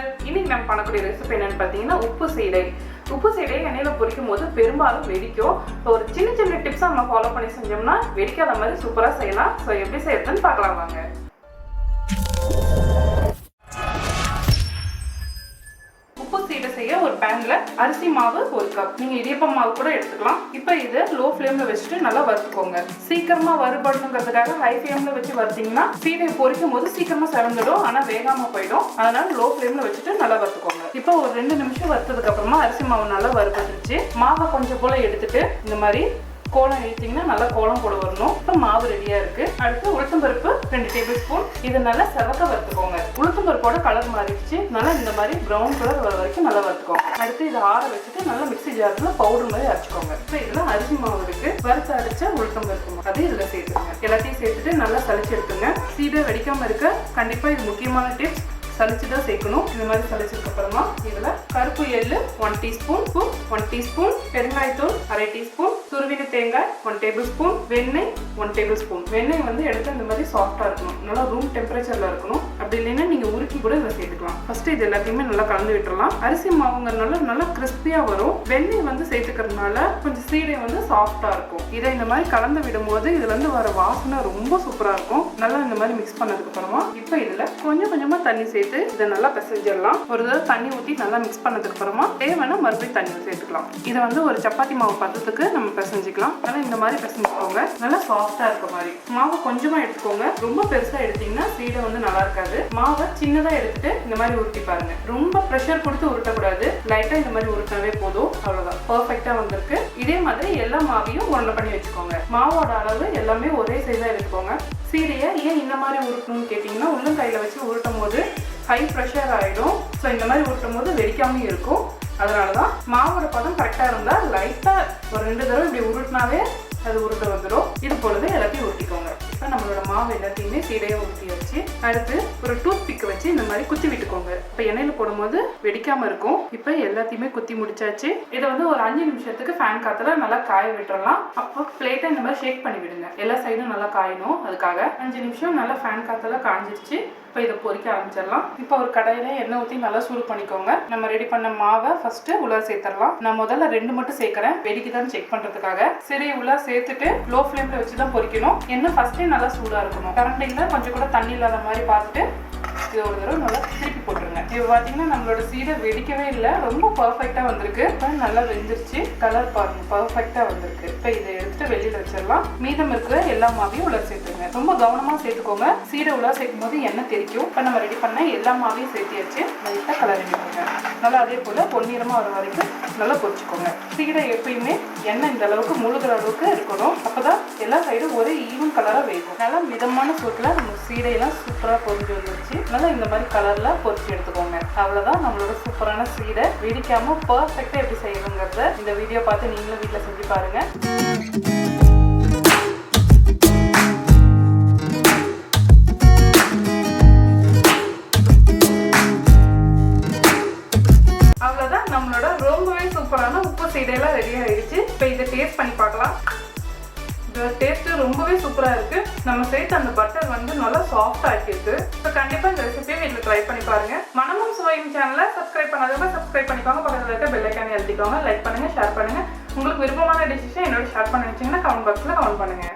Channel. இன்னைக்கு நம்ம பண்ணக்கூடிய ரெசிபி என்னன்னு பார்த்தீங்கன்னா உப்பு சீடை. உப்பு சீடை எண்ணெயில் பொரிக்கும் போது பெரும்பாலும் வெடிக்கும். ஒரு சின்ன சின்ன டிப்ஸை நம்ம ஃபாலோ பண்ணி செஞ்சோம்னா வெடிக்காத மாதிரி சூப்பராக செய்யலாம். ஸோ எப்படி செய்யறதுன்னு பார்க்கலாம் வாங்க. ஒரு பேன்ல அரிசி மாவு 1 கப், நீங்க இடியப்பம் மாவு கூட எடுத்துக்கலாம். இப்போ இதை லோ ஃப்ளேம்ல வச்சுட்டு நல்லா வறுத்துக்கோங்க. சீக்கிரமா வறுபடணுங்கிறதுக்காக ஹை ஃப்ளேம்ல வச்சு வறுத்தீங்கன்னா சீடை பொரிக்கும் போது சீக்கிரமா செவந்துடும், ஆனா வேகாம போயிடும். அதனால லோ ஃப்ளேம்ல வச்சுட்டு நல்லா வறுத்துக்கோங்க. இப்போ ஒரு 2 நிமிஷம் வறுத்ததுக்கு அப்புறமா அரிசி மாவு நல்லா வறுபட்டுருச்சு. மாவை கொஞ்சம் போல எடுத்துட்டு இந்த மாதிரி கோலம் இழுத்தீங்கன்னா நல்லா கோலம் போட வரணும். இப்போ மாவு ரெடியா இருக்கு. அடுத்து உளுத்தம்பருப்பு 2 டேபிள் ஸ்பூன். இதை நல்லா செவக்க வறுத்துக்கோங்க. உளுத்தம்பருப்போட கலர் மாறிடுச்சு, நல்லா இந்த மாதிரி ப்ரௌன் கலர் வர வரைக்கும் நல்லா வறுத்துக்கோங்க. அடுத்து இதை ஆற வச்சுட்டு நல்லா மிக்ஸி ஜார்ல பவுடர் மாதிரி அரைச்சிக்கோங்க. இப்போ இதுல அரிசி மாவு இருக்கு, வறுத்து அரைச்ச உளுத்தம்பருப்பு அது இதுல சேர்த்துருங்க. எல்லாத்தையும் சேர்த்துட்டு நல்லா சளிச்சு எடுத்துங்க. சீடை வெடிக்காம இருக்க கண்டிப்பா இது முக்கியமான டிப்ஸ். சளிச்சு தான் சேர்க்கணும். இந்த மாதிரி சளிச்சதுக்கு அப்புறமா இதுல கருப்பு எள்ளு 1 டீஸ்பூன், 1 டீஸ்பூன், பெருங்காயத்தூள் 1/2 டீஸ்பூன், துருவின தேங்காய் 1 டேபிள் ஸ்பூன், வெண்ணெய் 1 டேபிள் ஸ்பூன். வெண்ணெய் வந்து எடுத்து இந்த மாதிரி சாஃப்டா இருக்கணும், நல்லா ரூம் டெம்பரேச்சர்ல இருக்கணும். அப்படி இல்லைன்னா நீங்க உருக்கி கூட இதை சேர்த்துக்கலாம். ஃபர்ஸ்ட் இது எல்லாத்தையுமே நல்லா கலந்து விட்டுறலாம். அரிசி மாவுங்கிறதுனால நல்லா கிறிஸ்பியா வரும். வெண்ணெய் வந்து சேர்த்துக்கிறதுனால கொஞ்சம் சீடை வந்து சாஃப்டா இருக்கும். இதை இந்த மாதிரி கலந்து விடும்போது இதுல இருந்து வர வாசனை ரொம்ப சூப்பரா இருக்கும். நல்லா இந்த மாதிரி மிக்ஸ் பண்ணதுக்கு அப்புறமா இப்போ இதுல கொஞ்சம் கொஞ்சமா தண்ணி சேர்த்து இதை நல்லா பிசைஞ்சிடலாம். ஒரு தடவை தண்ணி ஊற்றி நல்லா மிக்ஸ் பண்ணதுக்கு அப்புறமா தேவைன்னா மறுபடியும் தண்ணி சேர்த்துக்கலாம். இதை வந்து ஒரு சப்பாத்தி மாவு பதத்துக்கு நம்ம பிசைஞ்சிக்கலாம். அதனால இந்த மாதிரி பிசைஞ்சுக்கோங்க, நல்லா சாஃப்டா இருக்க மாதிரி. மாவு கொஞ்சமா எடுத்துக்கோங்க, ரொம்ப பெருசா எடுத்தீங்கன்னா சீடை வந்து நல்லா இருக்காது. மாவை சின்னதா எடுத்துட்டு இந்த மாதிரி உருட்டி பாருங்க. ரொம்ப ப்ரெஷர் கொடுத்து உருட்டக்கூடாது, லைட்டா இந்த மாதிரி உருட்டினாவே போதும். அவ்வளவுதான், பர்ஃபெக்டா வந்திருக்கு. இதே மாதிரி எல்லா மாவையும் உருண்டை பண்ணி வச்சுக்கோங்க. மாவோட அளவு எல்லாமே ஒரே சைஸா எடுத்துக்கோங்க. சீடையை ஏன் இந்த மாதிரி உருட்டணும்னு கேட்டீங்கன்னா உள்ளங்கையில வச்சு உருட்டும் போது ஹை ப்ரெஷர் ஆகிடும். ஸோ இந்த மாதிரி உருட்டும் போது வெடிக்காமல் இருக்கும். அதனால தான் மாவோட பதம் கரெக்டாக இருந்தால் லைட்டாக ஒரு 2 தடவை இப்படி உருட்டினாவே அது உருட்டை வந்துடும். இது பொழுது எல்லாத்தையும் உருட்டிக்கோங்க. இப்போ நம்மளோட மாவு எல்லாத்தையுமே சீடையை உருட்டி வச்சு அடுத்து ஒரு டூத் பிக் வச்சு இந்த மாதிரி குத்தி விட்டுக்கோங்க. இப்போ எண்ணெயில் போடும்போது வெடிக்காமல் இருக்கும். இப்போ எல்லாத்தையுமே குத்தி முடிச்சாச்சு. இதை வந்து ஒரு 5 நிமிஷத்துக்கு ஃபேன் காத்துல நல்லா காய விட்டுறலாம். அப்போ பிளேட்டை இந்த மாதிரி ஷேக் பண்ணி விடுங்க. எல்லா சைடும் நல்லா காயணும். அதுக்காக 5 நிமிஷம் நல்லா ஃபேன் காத்துல காஞ்சிருச்சு. இப்போ இதை பொரிக்க ஆரம்பிச்சிடலாம். இப்போ ஒரு கடாயில எண்ணெய் ஊற்றி நல்லா சூடு பண்ணிக்கோங்க. நம்ம ரெடி பண்ண மாவை ஃபர்ஸ்ட் உள்ள சேர்த்துடலாம். நான் முதல்ல 2 மட்டும் சேர்க்கிறேன், வெடிக்குதான்னு செக் பண்றதுக்காக. சரி, உள்ள சேர்த்துட்டு லோ ஃப்ளேம்ல வச்சு தான் பொரிக்கணும். எண்ணெய் ஃபர்ஸ்டே நல்லா சூடா இருக்கணும். கரண்டில கொஞ்சம் கூட தண்ணி இல்லாத மாதிரி பார்த்துட்டு இது ஒரு தடவை நல்லா திருப்பி போட்டுருங்க. இப்போ பார்த்தீங்கன்னா நம்மளோட சீடை வெடிக்கவே இல்லை, ரொம்ப பர்ஃபெக்டாக வந்திருக்கு. இப்போ நல்லா வெந்துருச்சு, கலர் பாருங்க, பர்ஃபெக்டாக வந்திருக்கு. இப்போ இதை எடுத்துட்டு வெளியில் வச்சிடலாம். மீதம் இருக்கிற எல்லா மாவையும் உள்ள சேர்த்துருங்க. ரொம்ப கவனமாக சேர்த்துக்கோங்க, சீடை உள்ள சேர்க்கும் போது எண்ணெய் தெரிக்கும். இப்போ நம்ம ரெடி பண்ண எல்லா மாவையும் சேர்த்தியாச்சு. லைட்டாக கலர் பண்ணிக்கோங்க. நல்லா அதே போல் பொன்னிறமாக வர வரைக்கும் நல்லா பொரிச்சுக்கோங்க. சீடை எப்பயுமே எண்ணெய் இந்த அளவுக்கு முழுகிற அளவுக்கு இருக்கணும். அப்போதான் எல்லா சைடும் ஒரே ஈவன் கலராக வேகும். நல்லா மிதமான சூட்டில் நம்ம சீடையெல்லாம் சூப்பராக பொரிஞ்சு வந்துருச்சு. இந்த மாதிரி கலர்ல பொரிச்சு எடுத்துக்கோங்க. அவ்வளவுதான், நம்மளோட சூப்பரான சீடை வெடிக்காம பர்ஃபெக்டா எப்படி செய்யணுங்கிறத இந்த வீடியோ பார்த்து நீங்களும் வீட்டுல செஞ்சு பாருங்க. அவ்வளவுதான், நம்மளோட ரொம்பவே சூப்பரான உப்பு சீடையெல்லாம் ரெடி ஆயிடுச்சு. இப்போ இதை டேஸ்ட் பண்ணி பார்க்கலாம். டேஸ்ட் ரொம்பவே சூப்பரா இருக்கு. நம்ம சேர்த்து அந்த பட்டர் வந்து நல்லா சாஃப்ட் ஆக்கிருக்கு. ஸோ கண்டிப்பா இந்த ரெசிபியை வீட்டில் ட்ரை பண்ணி பாருங்க. மனமும் சுவையும் சேனலை சப்ஸ்கிரைப் பண்ணாதவங்க சப்ஸ்கிரைப் பண்ணிக்கோங்க. பக்கத்தில் இருக்க பெல் ஐக்கானை எழுதிக்கோங்க. லைக் பண்ணுங்க, ஷேர் பண்ணுங்க. உங்களுக்கு விருப்பமான டிசிஷன் என்னோட ஷேர் பண்ணி வச்சீங்கன்னா கமெண்ட் பாக்ஸ்ல கமெண்ட் பண்ணுங்க.